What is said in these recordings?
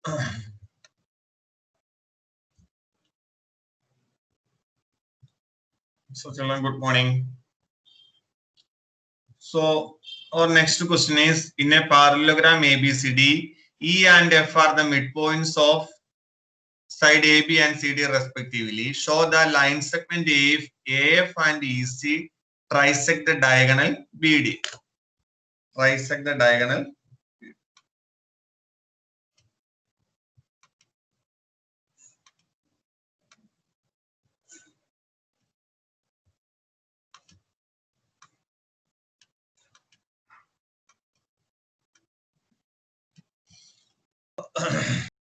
So children, good morning. So our next question is, in a parallelogram ABCD, E and F are the midpoints of side AB and CD respectively. Show the line segment AF and EC trisect the diagonal BD. Trisect the diagonal.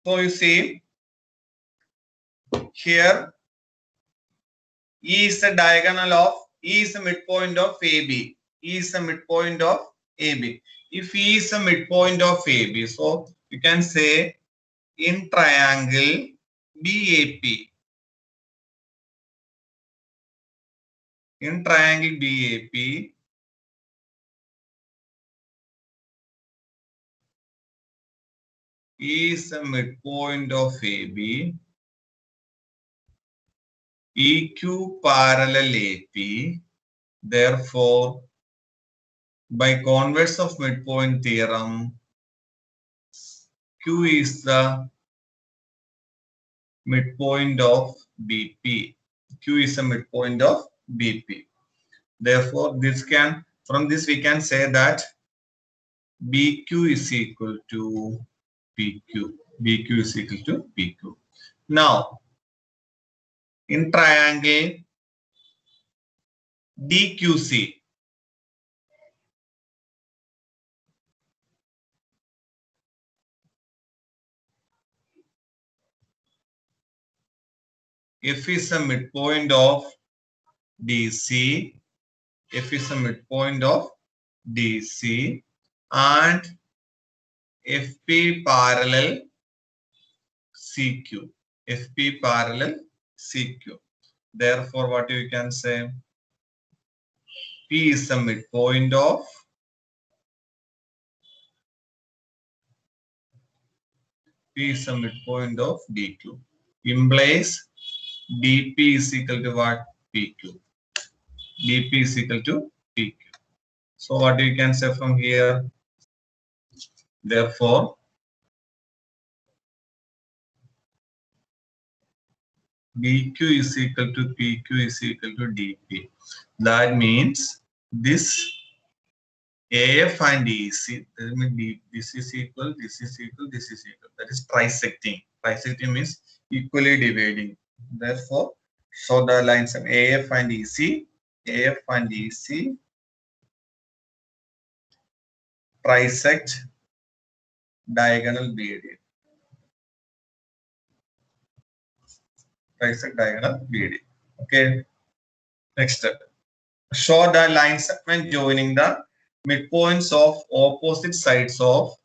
So you see here, E is the diagonal of, E is the midpoint of AB. E is the midpoint of AB. If E is the midpoint of AB, so you can say in triangle BAP. In triangle BAP, E is the midpoint of AB. EQ parallel AP. Therefore, by converse of midpoint theorem, Q is the midpoint of BP. Q is the midpoint of BP. Therefore, from this we can say that BQ is equal to PQ. BQ is equal to PQ. Now, in triangle DQC, F is the midpoint of DC, F is the midpoint of DC, and FP parallel CQ. FP parallel CQ. Therefore, what you can say? P is the midpoint of DQ. Implies DP is equal to what? PQ. DP is equal to PQ. So what you can say from here? Therefore, BQ is equal to PQ is equal to DP. That means this AF and EC, that means this is equal, this is equal, this is equal. That is trisecting. Trisecting means equally dividing. Therefore, show the lines of AF and EC. AF and EC trisect diagonal BD. Trisect diagonal BD. Okay. Next step. Show the line segment joining the midpoints of opposite sides of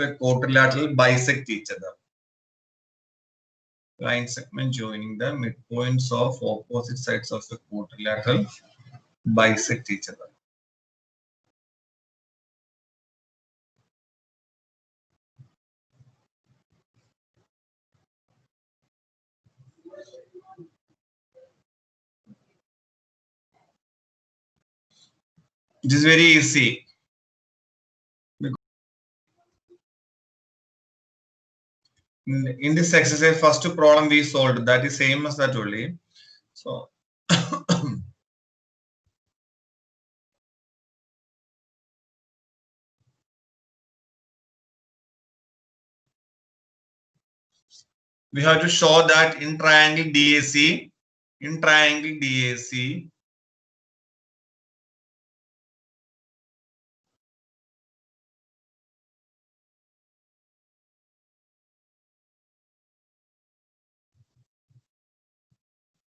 a quadrilateral bisect each other. Line segment joining the midpoints of opposite sides of a quadrilateral bisect each other. It is very easy. In this exercise, first problem we solved, that is same as that only. So we have to show that in triangle DAC,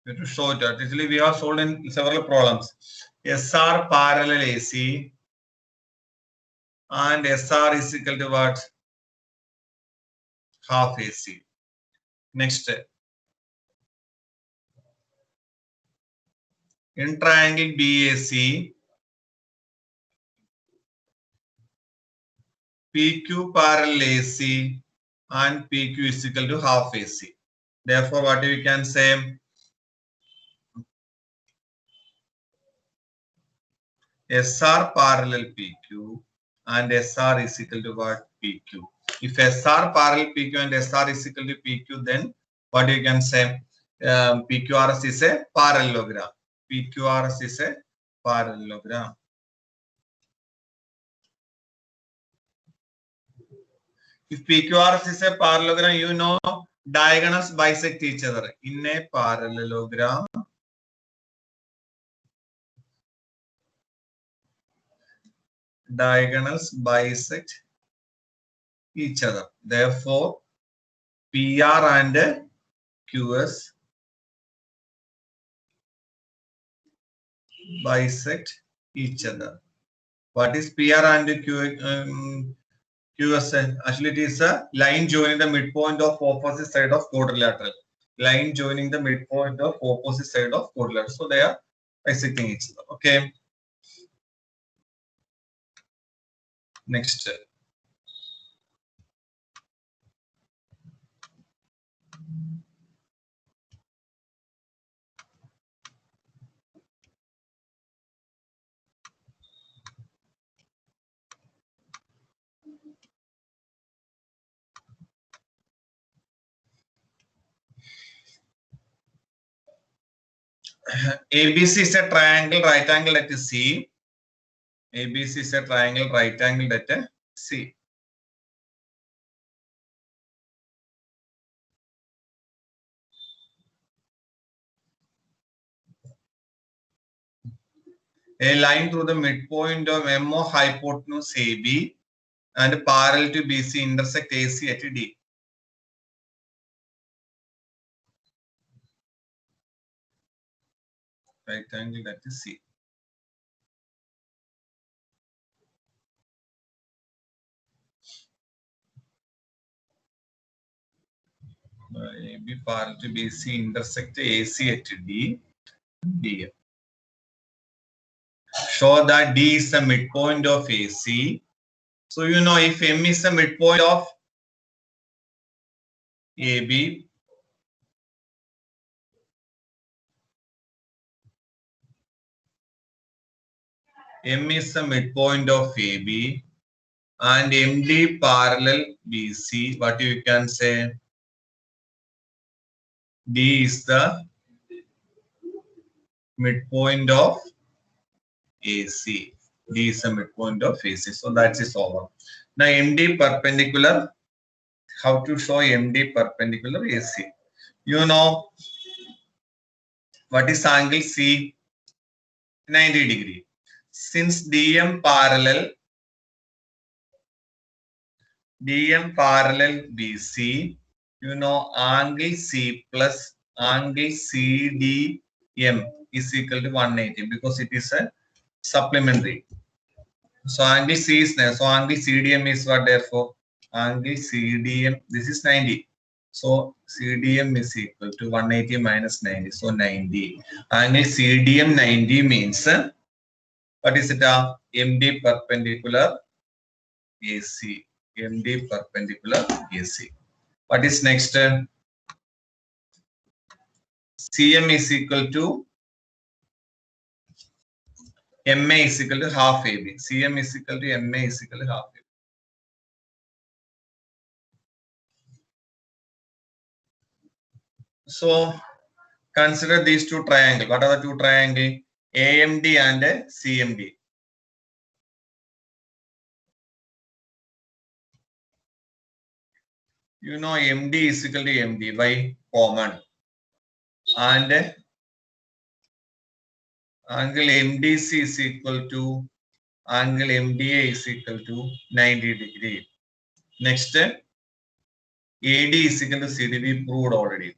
we have to show that. Actually, we have solved in several problems. SR parallel AC and SR is equal to what? Half AC. Next, in triangle BAC, PQ parallel AC and PQ is equal to half AC. Therefore, what we can say? SR parallel PQ and SR is equal to what? PQ. If SR parallel PQ and SR is equal to PQ, then what you can say? PQRS is a parallelogram. PQRS is a parallelogram. If PQRS is a parallelogram, you know diagonals bisect each other. In a parallelogram, diagonals bisect each other. Therefore, PR and QS bisect each other. What is PR and QS? Actually, it is a line joining the midpoint of opposite side of quadrilateral. Line joining the midpoint of opposite side of quadrilateral. So they are bisecting each other. Okay. Next. ABC is a triangle right angle at C. ABC is a triangle right angle at C. A line through the midpoint of MO hypotenuse AB and parallel to BC intersect AC at D. Right angle at C. AB parallel to BC intersect AC at D. D. Show that D is the midpoint of AC. So you know if M is the midpoint of AB, M is the midpoint of AB and MD parallel BC, what you can say? D is the midpoint of AC. D is the midpoint of AC. So that is over. Now MD perpendicular. How to show MD perpendicular AC? You know what is angle C? 90 degree. Since DM parallel BC, you know angle C plus angle CDM is equal to 180 because it is a supplementary. So angle C is there. So angle CDM is what? Therefore angle CDM, this is 90. So CDM is equal to 180 minus 90. So 90. Angle CDM 90 means what is it? MD perpendicular AC. MD perpendicular AC. What is next? CM is equal to MA is equal to half AB. CM is equal to MA is equal to half AB. So consider these two triangles. What are the two triangles? AMD and CMD. You know MD is equal to MD by common. And angle MDC is equal to angle MDA is equal to 90 degree. Next, AD is equal to CD. We proved already.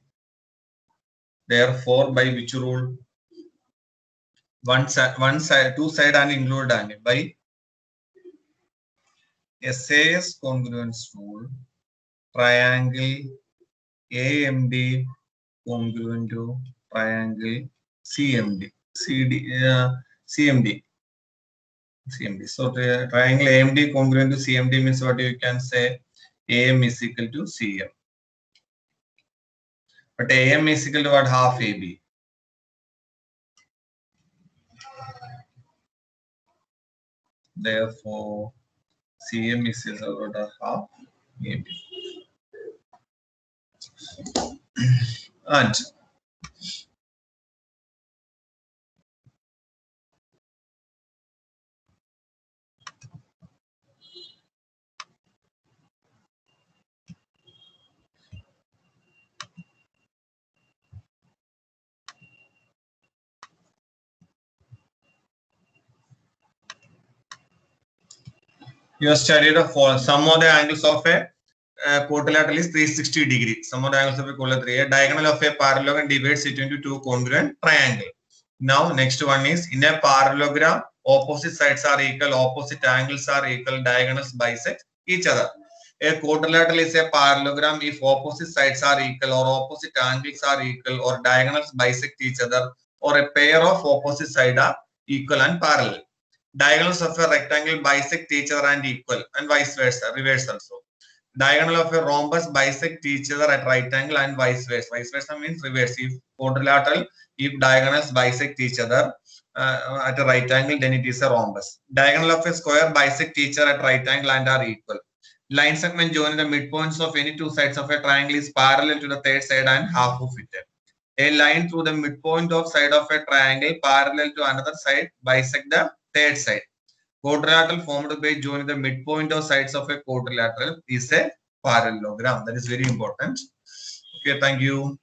Therefore, by which rule? One side, two side and include angle by SAS congruence rule. Triangle AMD congruent to triangle CMD. CMD. CMD. So the triangle AMD congruent to CMD means what you can say AM is equal to CM. But AM is equal to what? Half AB. Therefore, CM is equal to half AB. And you have studied the sum of the angles of a quadrilateral is 360 degrees. Sum of the angles of a quadrilateral. A diagonal of a parallelogram divides it into two congruent triangles. Now, next one is in a parallelogram, opposite sides are equal, opposite angles are equal, diagonals bisect each other. A quadrilateral is a parallelogram if opposite sides are equal or opposite angles are equal or diagonals bisect each other or a pair of opposite sides are equal and parallel. Diagonals of a rectangle bisect each other and equal and vice versa, reverse also. Diagonal of a rhombus bisect each other at right angle and vice versa. Vice versa means reverse. If quadrilateral, if diagonals bisect each other at a right angle, then it is a rhombus. Diagonal of a square bisect each other at right angle and are equal. Line segment joining the midpoints of any two sides of a triangle is parallel to the third side and half of it. A line through the midpoint of side of a triangle parallel to another side bisect the third side. Quadrilateral formed by joining the midpoint of sides of a quadrilateral is a parallelogram. That is very important. Okay, thank you.